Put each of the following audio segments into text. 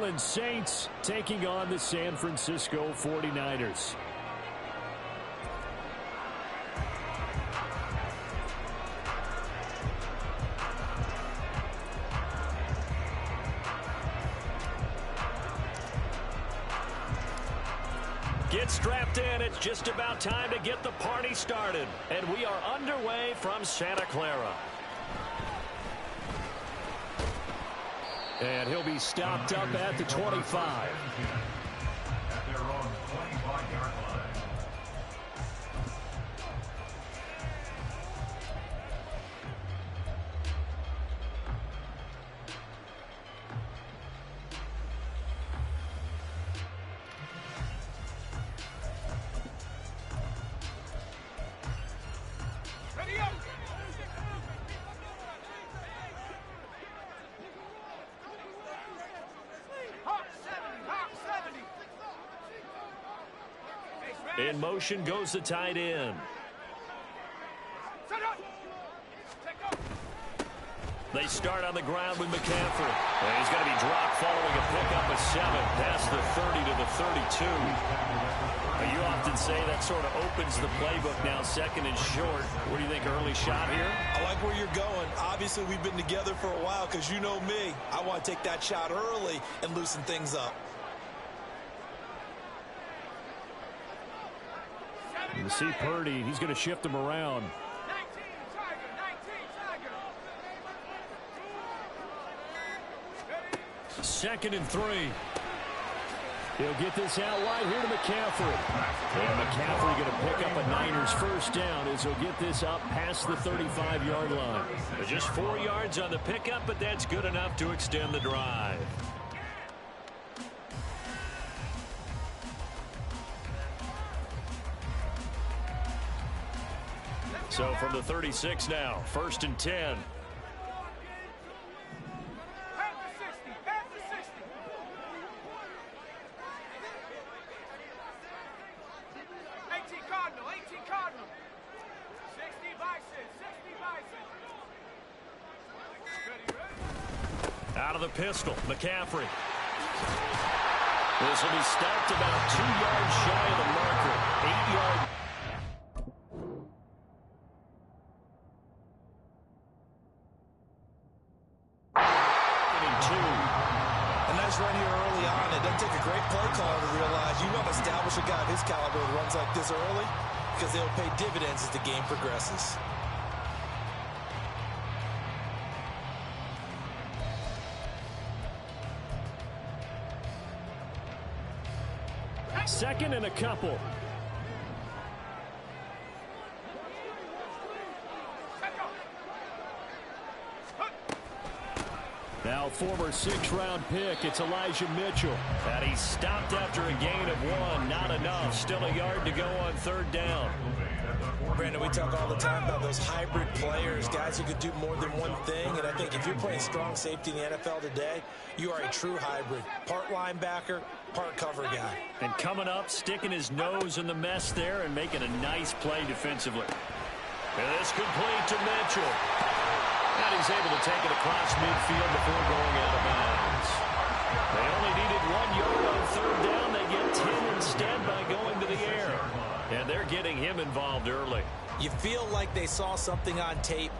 Orleans Saints taking on the San Francisco 49ers. Get strapped in. It's just about time to get the party started. And we are underway from Santa Clara. And he'll be stopped up at the 25. At their own 25-yard line. In motion goes the tight end. They start on the ground with McCaffrey. And he's going to be dropped following a pickup of 7 past the 30 to the 32. You often say that sort of opens the playbook now, second and short. What do you think, early shot here? I like where you're going. Obviously, we've been together for a while because you know me. I want to take that shot early and loosen things up. You see Purdy, he's going to shift him around. 19, Tiger. Second and 3. He'll get this out wide here to McCaffrey. And McCaffrey going to pick up a Niners first down as he'll get this up past the 35-yard line. Just 4 yards on the pickup, but that's good enough to extend the drive. So from the 36 now, first and 10. Out of the pistol, McCaffrey. This will be stopped about 2 yards shy of the marker. 8-yard. Run here early on. It doesn't take a great play caller to realize you want to establish a guy of his caliber who runs like this early because they'll pay dividends as the game progresses. Second and a couple. Now former 6th-round pick, it's Elijah Mitchell. And he's stopped after a gain of 1. Not enough. Still a yard to go on third down. Brandon, we talk all the time about those hybrid players, guys who could do more than one thing. And I think if you're playing strong safety in the NFL today, you are a true hybrid. Part linebacker, part cover guy. And coming up, sticking his nose in the mess there and making a nice play defensively. And this complete to Mitchell. And he's able to take it across midfield before going out of bounds. They only needed 1 yard on third down. They get 10 instead by going to the air. And they're getting him involved early. You feel like they saw something on tape,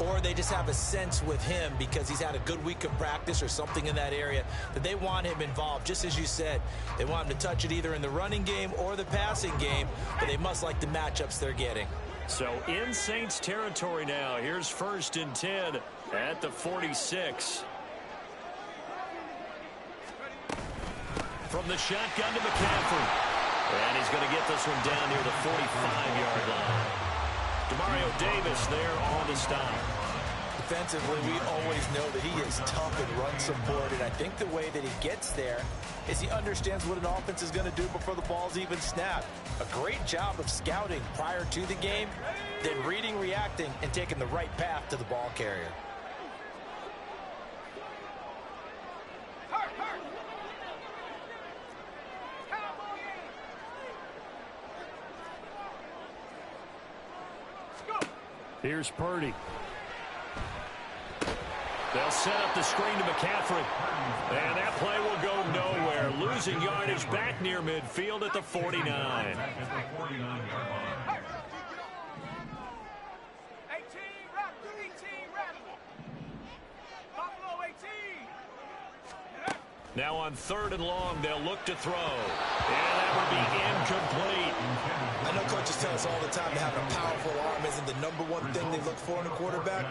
or they just have a sense with him because he's had a good week of practice or something in that area that they want him involved. Just as you said, they want him to touch it either in the running game or the passing game, but they must like the matchups they're getting. So in Saints territory now. Here's first and 10 at the 46. From the shotgun to McCaffrey. And he's going to get this one down near the 45-yard line. Demario Davis there on the stop. Defensively, we always know that he is tough and run support, and I think the way that he gets there is he understands what an offense is going to do before the ball's even snapped. A great job of scouting prior to the game, then reading, reacting, and taking the right path to the ball carrier. Here's Purdy. They'll set up the screen to McCaffrey. And that play will go losing yardage back near midfield at the 49. Back at the 49-yard line. 18, Buffalo 18. Now on 3rd and long, they'll look to throw. And that would be incomplete. I know coaches tell us all the time that having a powerful arm isn't the #1 thing they look for in a quarterback.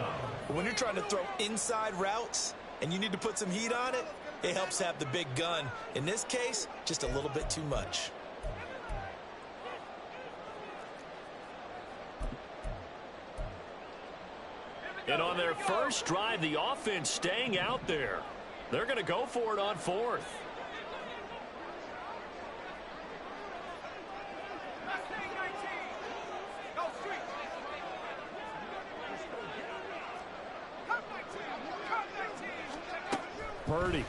But when you're trying to throw inside routes and you need to put some heat on it, it helps have the big gun. In this case, just a little bit too much. And on their first drive, the offense staying out there. They're going to go for it on 4th. Purdy.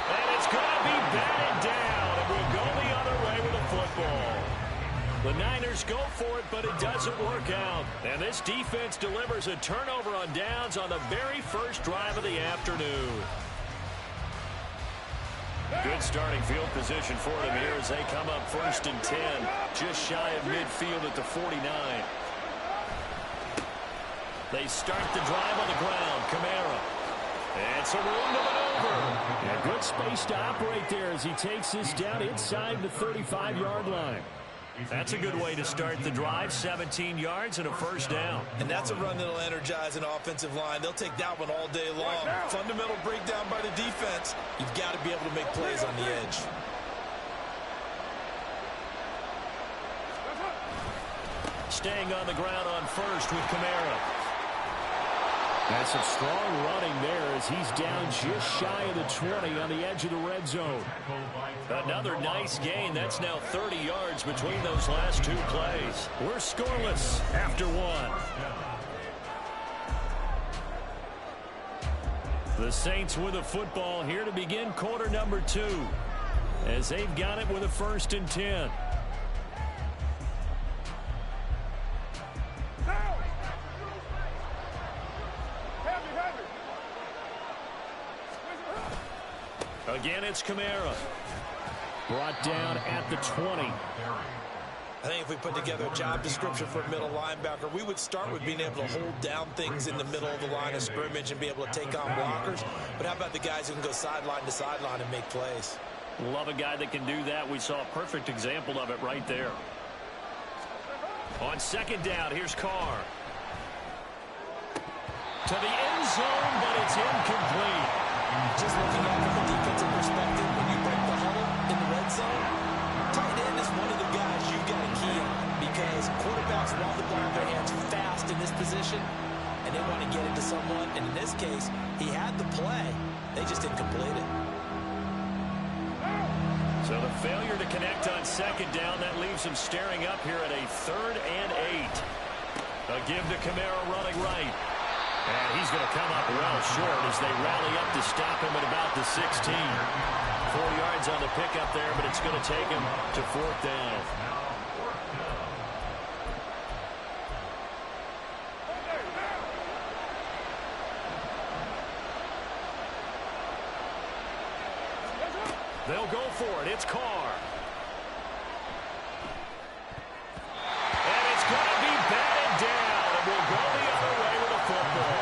And it's going to be batted down, and we'll go the other way with the football. The Niners go for it, but it doesn't work out. And this defense delivers a turnover on downs on the very first drive of the afternoon. Good starting field position for them here as they come up 1st and 10, just shy of midfield at the 49. They start the drive on the ground. Kamara. It's a room to maneuver. A good space to operate there as he takes this down inside the 35-yard line. That's a good way to start the drive. 17 yards and a first down. And that's a run that'll energize an offensive line. They'll take that one all day long. Fundamental breakdown by the defense. You've got to be able to make plays on the edge. Staying on the ground on 1st with Kamara. That's some strong running there as he's down just shy of the 20 on the edge of the red zone. Another nice gain. That's now 30 yards between those last 2 plays. We're scoreless after 1. The Saints with a football here to begin quarter number 2 as they've got it with a 1st and 10. Again, it's Kamara. Brought down at the 20. I think if we put together a job description for a middle linebacker, we would start with being able to hold down things in the middle of the line of scrimmage and be able to take on blockers. But how about the guys who can go sideline to sideline and make plays? Love a guy that can do that. We saw a perfect example of it right there. On 2nd down, here's Carr. To the end zone, but it's incomplete. Just looking at it from a defensive perspective, when you break the huddle in the red zone, tight end is one of the guys you've got to key on because quarterbacks want the ball in their hands fast in this position, and they want to get it to someone. And in this case, he had the play. They just didn't complete it. So the failure to connect on 2nd down, that leaves him staring up here at a 3rd and 8. A give to Kamara running right. And he's going to come up well short as they rally up to stop him at about the 16. 4 yards on the pickup there, but it's going to take him to 4th down. They'll go for it. It's Carr. And it's going to be batted down, and we'll go the other way with a football.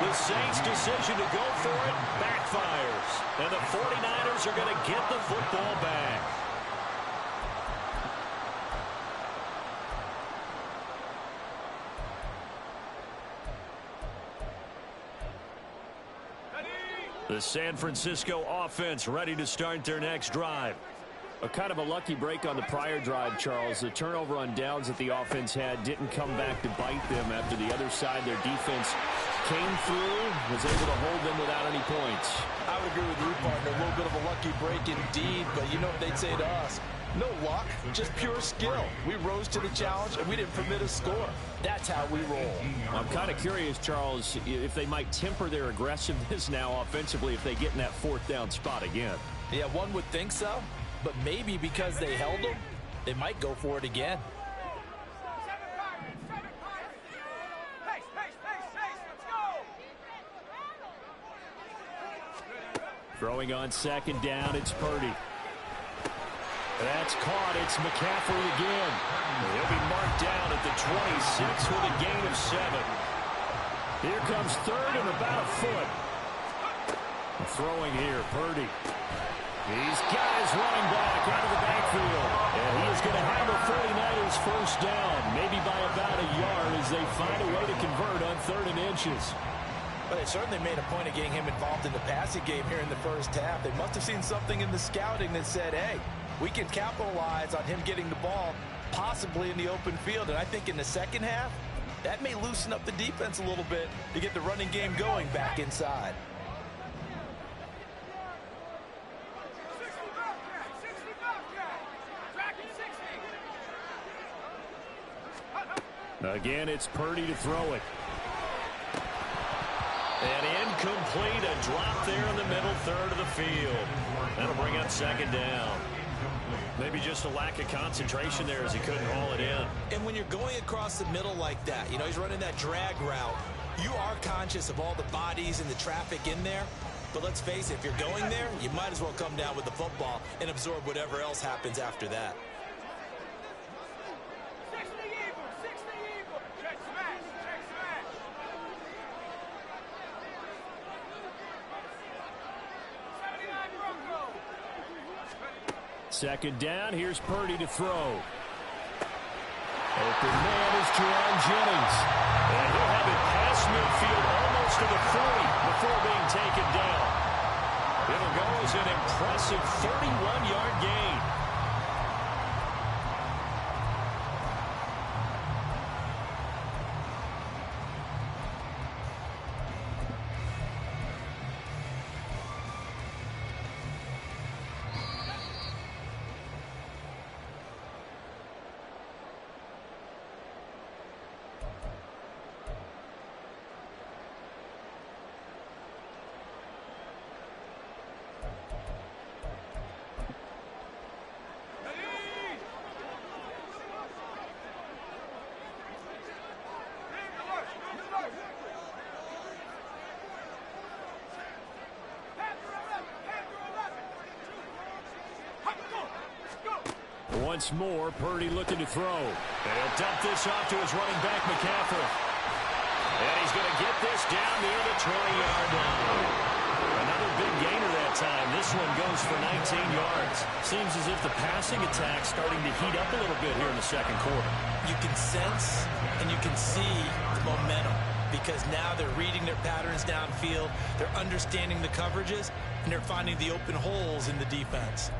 The Saints' decision to go for it backfires, and the 49ers are going to get the football back. The San Francisco offense ready to start their next drive. A kind of a lucky break on the prior drive, Charles. The turnover on downs that the offense had didn't come back to bite them after the other side. Their defense came through, was able to hold them without any points. I would agree with you, partner. A little bit of a lucky break indeed, but you know what they'd say to us? No luck, just pure skill. We rose to the challenge, and we didn't permit a score. That's how we roll. I'm kind of curious, Charles, if they might temper their aggressiveness now offensively if they get in that 4th down spot again. Yeah, one would think so, but maybe because they held them, they might go for it again. Throwing on second down, it's Purdy. That's caught. It's McCaffrey again. He'll be marked down at the 26 with a gain of 7. Here comes third and about a foot. Throwing here, Purdy. He's got his running back out of the backfield. And he is going to have the 49ers first down, maybe by about a yard as they find a way to convert on 3rd and inches. But they certainly made a point of getting him involved in the passing game here in the first half. They must have seen something in the scouting that said, hey, we can capitalize on him getting the ball possibly in the open field. And I think in the second half, that may loosen up the defense a little bit to get the running game going back inside. Again, it's Purdy to throw it. And incomplete, a drop there in the middle third of the field. That'll bring up 2nd down. Maybe just a lack of concentration there as he couldn't haul it in. And when you're going across the middle like that, you know, he's running that drag route, you are conscious of all the bodies and the traffic in there. But let's face it, if you're going there, you might as well come down with the football and absorb whatever else happens after that. Second down, here's Purdy to throw. Open man is Jerron Jennings. And he'll have it past midfield almost to the 40 before being taken down. It'll go as an impressive 31-yard gain. Once more, Purdy looking to throw. And he'll dump this off to his running back, McCaffrey. And he's going to get this down near the 20-yard line. Another big gainer that time. This one goes for 19 yards. Seems as if the passing attack's starting to heat up a little bit here in the second quarter. You can sense and you can see the momentum because now they're reading their patterns downfield, they're understanding the coverages, and they're finding the open holes in the defense.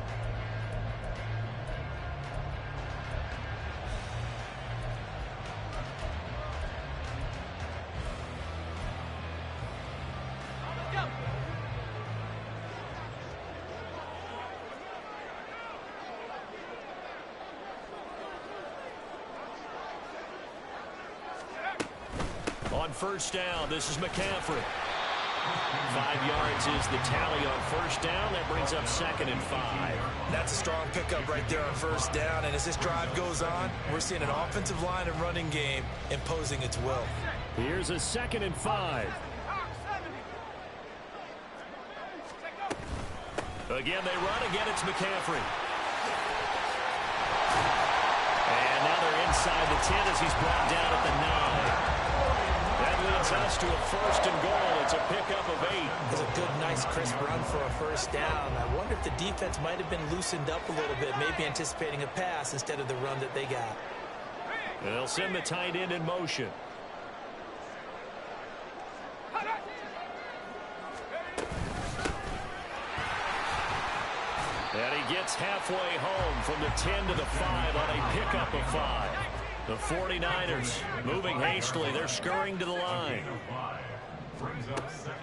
On first down, this is McCaffrey. 5 yards is the tally on first down. That brings up 2nd and 5. That's a strong pickup right there on first down. And as this drive goes on, we're seeing an offensive line and running game imposing its will. Here's a 2nd and 5. Again, they run. Again, it's McCaffrey. And now they're inside the 10 as he's brought down at the 9. That leads us to a 1st and goal. It's a pickup of 8. It's a good, nice, crisp run for a first down. I wonder if the defense might have been loosened up a little bit, maybe anticipating a pass instead of the run that they got. And they'll send the tight end in motion. And he gets halfway home from the 10 to the 5 on a pickup of 5. The 49ers moving hastily. They're scurrying to the line.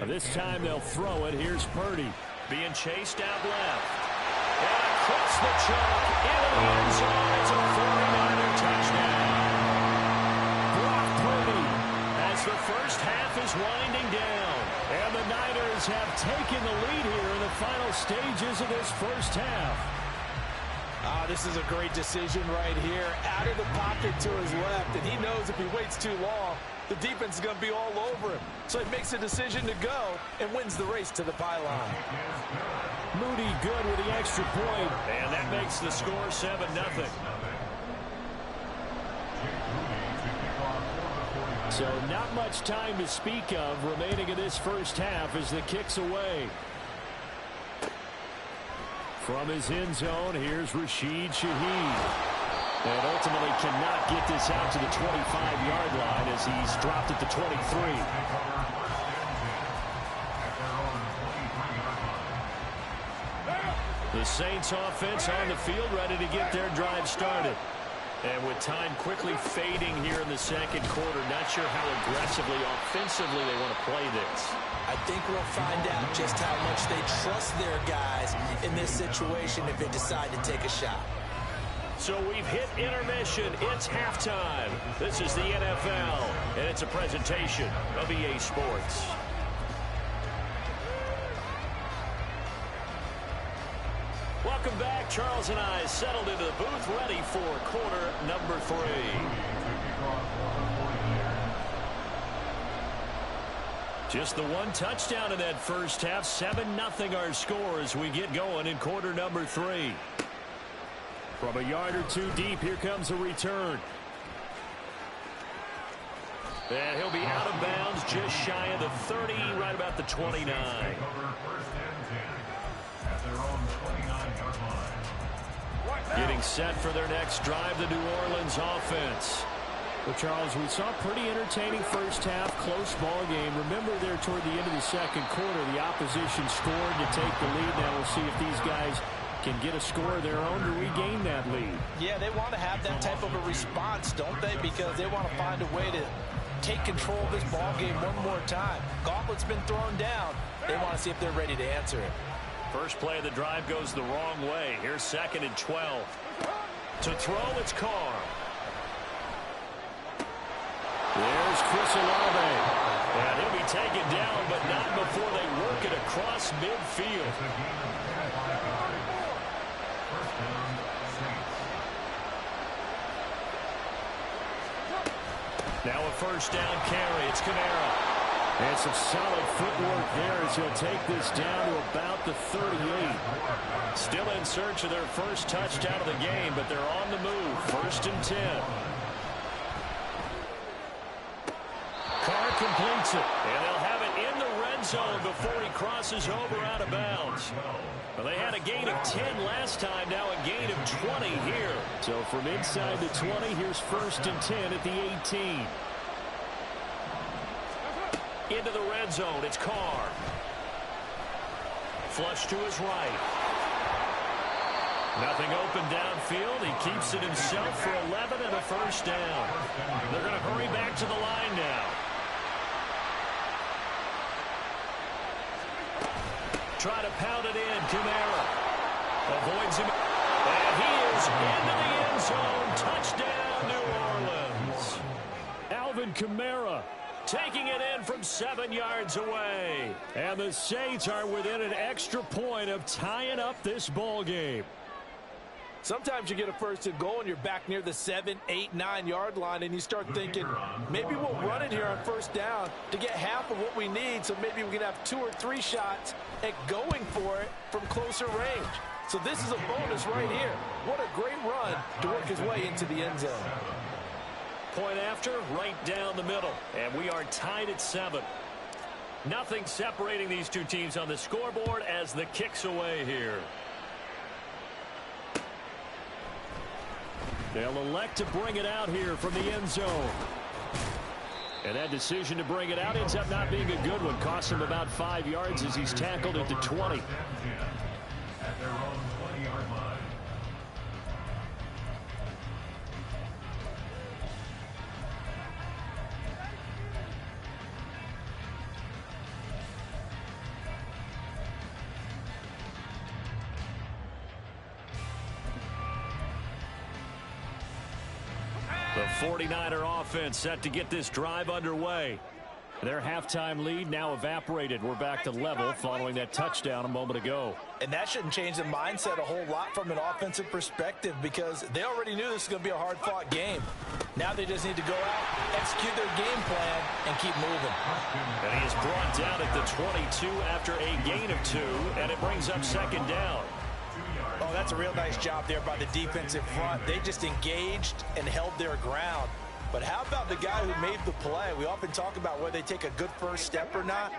This time they'll throw it. Here's Purdy being chased out left. And across the chalk into the end zone. It's a 49er touchdown. Brock Purdy as the first half is winding down. And the Niners have taken the lead here in the final stages of this first half. This is a great decision right here. Out of the pocket to his left, and he knows if he waits too long, the defense is going to be all over him. So he makes a decision to go and wins the race to the pylon. Moody good with the extra point. And that makes the score 7-0. So not much time to speak of remaining in this first half as the kick's away. From his end zone, here's Rashid Shaheed. And ultimately cannot get this out to the 25-yard line as he's dropped at the 23. The Saints offense on the field ready to get their drive started. And with time quickly fading here in the second quarter, not sure how aggressively, offensively they want to play this. I think we'll find out just how much they trust their guys in this situation if they decide to take a shot. So we've hit intermission. It's halftime. This is the NFL, and it's a presentation of EA Sports. Welcome back. Charles and I settled into the booth, ready for quarter number 3. Just the one touchdown in that first half. 7-0 our score as we get going in quarter number 3. From a yard or two deep, here comes a return. And he'll be out of bounds just shy of the 30, right about the 29. Getting set for their next drive, the New Orleans offense. Well, Charles, we saw a pretty entertaining first half, close ball game. Remember there toward the end of the second quarter, the opposition scored to take the lead. Now we'll see if these guys can get a score of their own to regain that lead. Yeah, they want to have that type of a response, don't they? Because they want to find a way to take control of this ball game one more time. Gauntlet's been thrown down. They want to see if they're ready to answer it. First play of the drive goes the wrong way. Here's 2nd and 12. To throw, it's Carr. There's Chris Olave. And he'll be taken down, but not before they work it across midfield. Now a first down carry. It's Kamara. And some solid footwork there as he'll take this down to about the 38. Still in search of their first touchdown of the game, but they're on the move. 1st and 10. Carr completes it, and they'll have it in the red zone before he crosses over out of bounds. Well, they had a gain of 10 last time, now a gain of 20 here. So from inside the 20, here's 1st and 10 at the 18. Into the red zone, it's Carr. Flush to his right. Nothing open downfield. He keeps it himself for 11 and a first down. They're going to hurry back to the line now. Try to pound it in. Kamara avoids him. And he is into the end zone. Touchdown, New Orleans. Alvin Kamara taking it in from 7 yards away. And the Saints are within an extra point of tying up this ball game. Sometimes you get a 1st and goal and you're back near the 7, 8, 9 yard line and you start thinking, maybe we'll run it here on 1st down to get half of what we need, so maybe we can have 2 or 3 shots at going for it from closer range. So this is a bonus right here. What a great run to work his way into the end zone. Point after, right down the middle. And we are tied at 7. Nothing separating these two teams on the scoreboard as the kick's away here. They'll elect to bring it out here from the end zone. And that decision to bring it out ends up not being a good one. Costs him about 5 yards as he's tackled at the 20. At their own 20-yard line. The 49er offense set to get this drive underway. Their halftime lead now evaporated. We're back to level following that touchdown a moment ago. And that shouldn't change the mindset a whole lot from an offensive perspective because they already knew this was going to be a hard-fought game. Now they just need to go out, execute their game plan, and keep moving. And he is brought down at the 22 after a gain of 2, and it brings up second down. Oh, that's a real nice job there by the defensive front. They just engaged and held their ground. But how about the guy who made the play? We often talk about whether they take a good first step or not.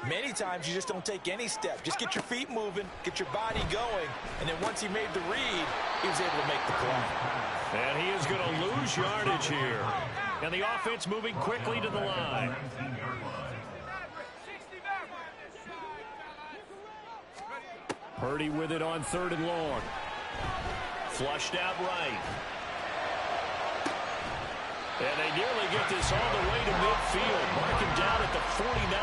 Many times you just don't take any step. Just get your feet moving, get your body going, and then once he made the read, he was able to make the play. And he is going to lose yardage here. And the offense moving quickly to the line. Purdy with it on 3rd and long. Flushed out right. And they nearly get this all the way to midfield. Mark him down at the 49.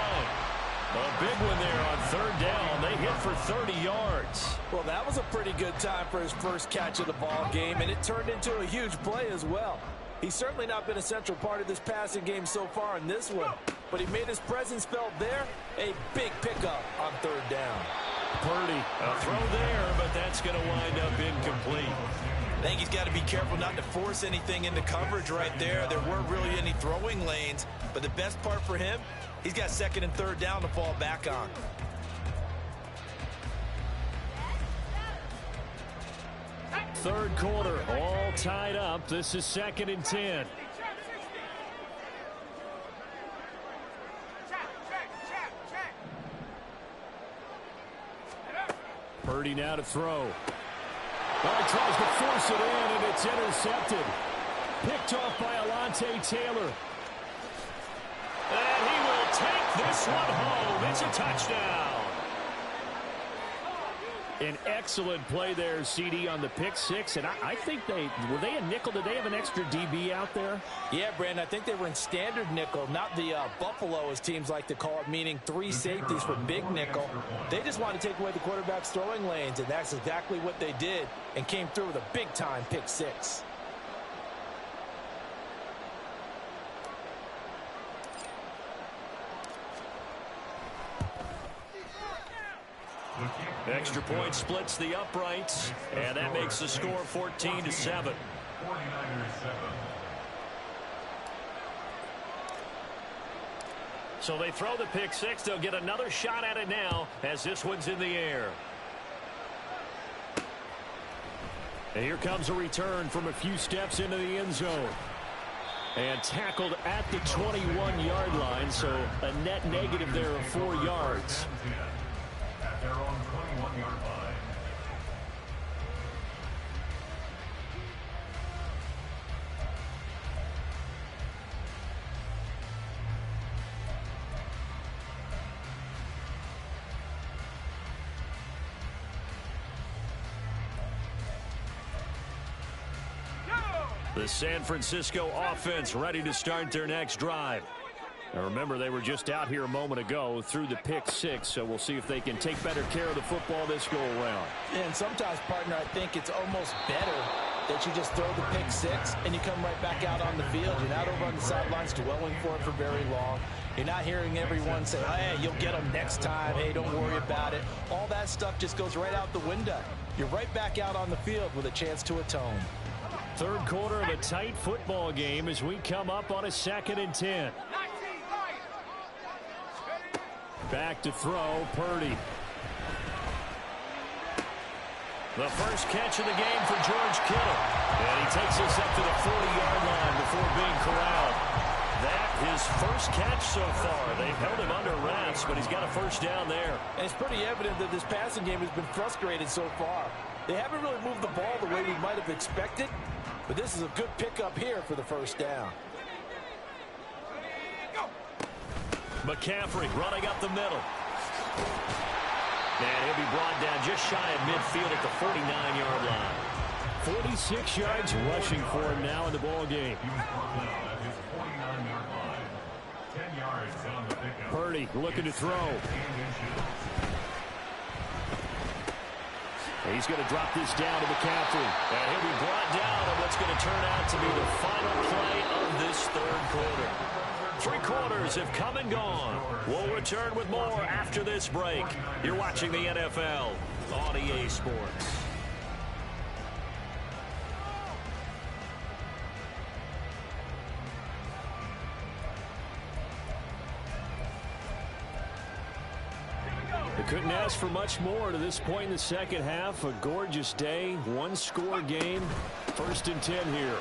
A big one there on 3rd down. They hit for 30 yards. Well, that was a pretty good time for his first catch of the ball game, and it turned into a huge play as well. He's certainly not been a central part of this passing game so far in this one, but he made his presence felt there. A big pickup on 3rd down. Purdy, a throw there, but that's going to wind up incomplete. I think he's got to be careful not to force anything into coverage right there. There weren't really any throwing lanes, but the best part for him, he's got 2nd and 3rd down to fall back on. Third quarter, all tied up. This is 2nd and 10. Purdy now to throw. Oh, he tries to force it in, and it's intercepted. Picked off by Alontae Taylor. And he will take this one home. It's a touchdown. An excellent play there, CD, on the pick 6. And I think were they a nickel? Did they have an extra DB out there? Yeah, Brandon, I think they were in standard nickel, not the Buffalo, as teams like to call it, meaning 3 safeties for big nickel. They just wanted to take away the quarterback's throwing lanes, and that's exactly what they did, and came through with a big-time pick 6. Extra point splits the uprights, and that makes the score 14-7. 49ers 7. So they throw the pick 6. They'll get another shot at it now as this one's in the air. And here comes a return from a few steps into the end zone. And tackled at the 21-yard line, so a net negative there of 4 yards. At their own 21-yard line. The San Francisco offense ready to start their next drive. Now remember, they were just out here a moment ago through the pick 6, so we'll see if they can take better care of the football this go-around. And sometimes, partner, I think it's almost better that you just throw the pick 6 and you come right back out on the field. You're not over on the sidelines dwelling for it for very long. You're not hearing everyone say, hey, you'll get them next time. Hey, don't worry about it. All that stuff just goes right out the window. You're right back out on the field with a chance to atone. Third quarter of a tight football game as we come up on a 2nd and 10. Back to throw, Purdy. The first catch of the game for George Kittle. And he takes us up to the 40-yard line before being corralled. That his first catch so far. They've held him under wraps, but he's got a first down there. And it's pretty evident that this passing game has been frustrated so far. They haven't really moved the ball the way we might have expected, but this is a good pickup here for the first down. McCaffrey running up the middle. And he'll be brought down just shy of midfield at the 49-yard line. 46 yards rushing for him now in the ball game. He was brought down at his 49-yard line. 10 yards on the pickup. Purdy looking to throw. He's going to drop this down to McCaffrey. And he'll be brought down on what's going to turn out to be the final play of this third quarter. Three quarters have come and gone. We'll return with more after this break. You're watching the NFL on EA Sports. They couldn't ask for much more to this point in the second half. A gorgeous day, one-score game. 1st and 10 here.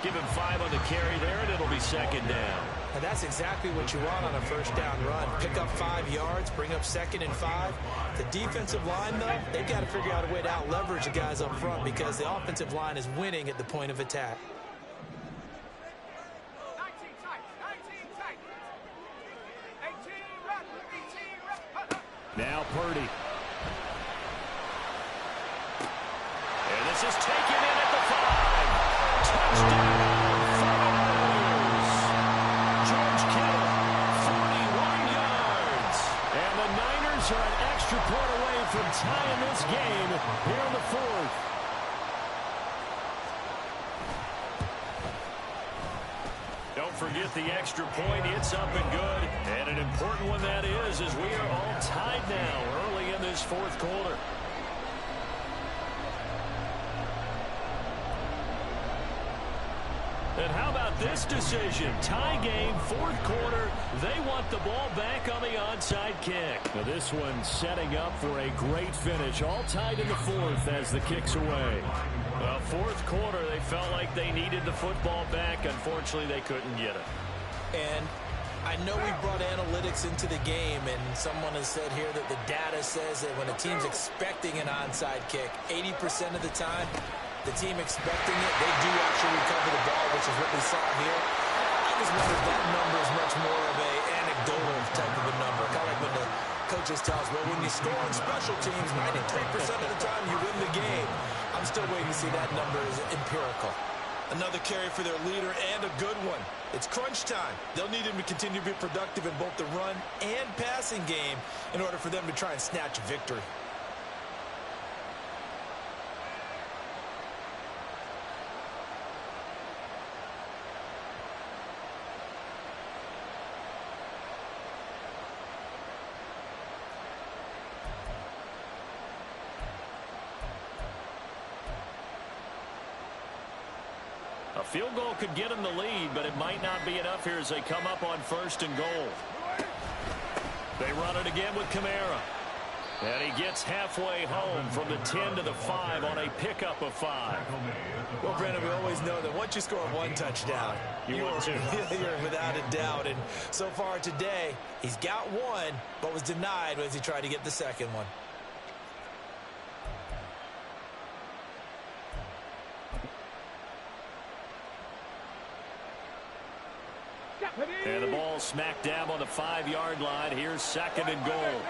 Give him 5 on the carry there, and it'll be 2nd down. And that's exactly what you want on a 1st down run. Pick up 5 yards, bring up 2nd and 5. The defensive line, though, they've got to figure out a way to out-leverage the guys up front because the offensive line is winning at the point of attack. 19 tight, 19 tight. 18 run, 18 run. Now Purdy. And this is taken in at the 5. Touchdown, 49ers. George Kittle, 41 yards. And the Niners are an extra point away from tying this game here in the 4th. Don't forget the extra point. It's up and good. And an important one that is, as we are all tied now early in this 4th quarter. And how about this decision? Tie game, 4th quarter. They want the ball back on the onside kick. Now this one setting up for a great finish. All tied in the 4th as the kick's away. Well, 4th quarter, they felt like they needed the football back. Unfortunately, they couldn't get it. And I know we brought analytics into the game, and someone has said here that the data says that when a team's expecting an onside kick, 80% of the time, the team expecting it, they do actually recover the ball, which is what we saw here. I just wonder if that number is much more of a anecdotal type of a number. Kind of like when the coaches tell us, well, when you score on special teams, 93% of the time you win the game. I'm still waiting to see that number is empirical. Another carry for their leader and a good one. It's crunch time. They'll need him to continue to be productive in both the run and passing game in order for them to try and snatch a victory. A field goal could get them the lead, but it might not be enough here as they come up on 1st and goal. They run it again with Kamara. And he gets halfway home from the 10 to the 5 on a pickup of 5. Well, Brandon, we always know that once you score one touchdown, you're without a doubt. And so far today, he's got one, but was denied as he tried to get the second one. And the ball smacked down on the 5-yard line. Here's 2nd and goal.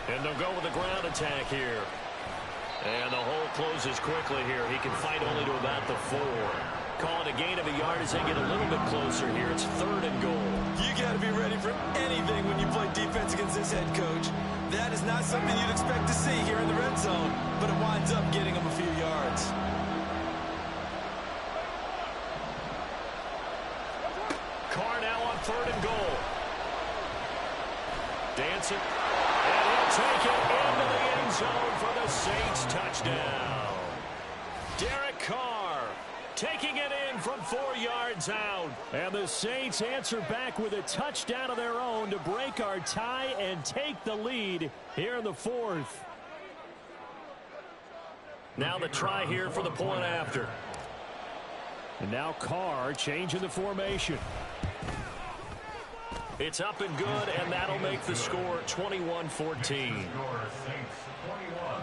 And they'll go with the ground attack here. And the hole closes quickly here. He can fight only to about the 4. Call it a gain of a yard as they get a little bit closer here. It's 3rd and goal. You got to be ready for anything when you play defense against this head coach. That is not something you'd expect to see here in the red zone, but it winds up getting him a few yards. Carr now on 3rd and goal. Dancing. And he'll take it into the end zone for the Saints touchdown. Derek Carr taking it in from 4 yards out. And the Saints answer back with a touchdown of their own to break our tie and take the lead here in the 4th. Now the try here for the point after. And now Carr changing the formation. It's up and good, and that'll make the score 21-14. Saints 21,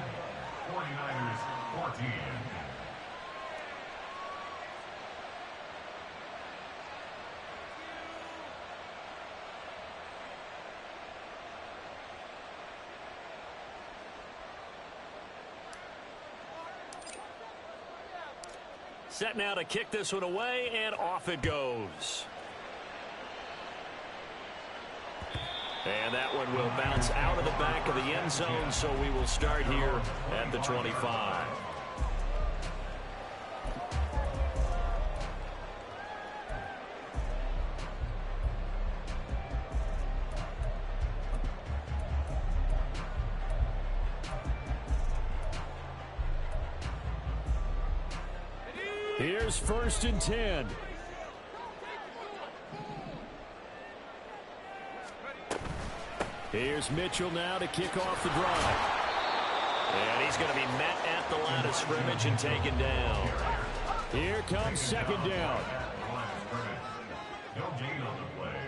49ers 14. Set now to kick this one away, and off it goes. And that one will bounce out of the back of the end zone, so we will start here at the 25. Here's 1st and 10. Here's Mitchell now to kick off the drive. And he's going to be met at the line of scrimmage and taken down. Here comes 2nd down. No gain on the play.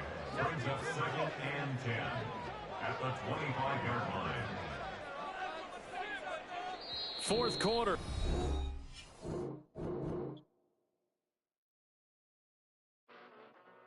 Brings up 2nd and 10 at the 25-yard line. 4th quarter.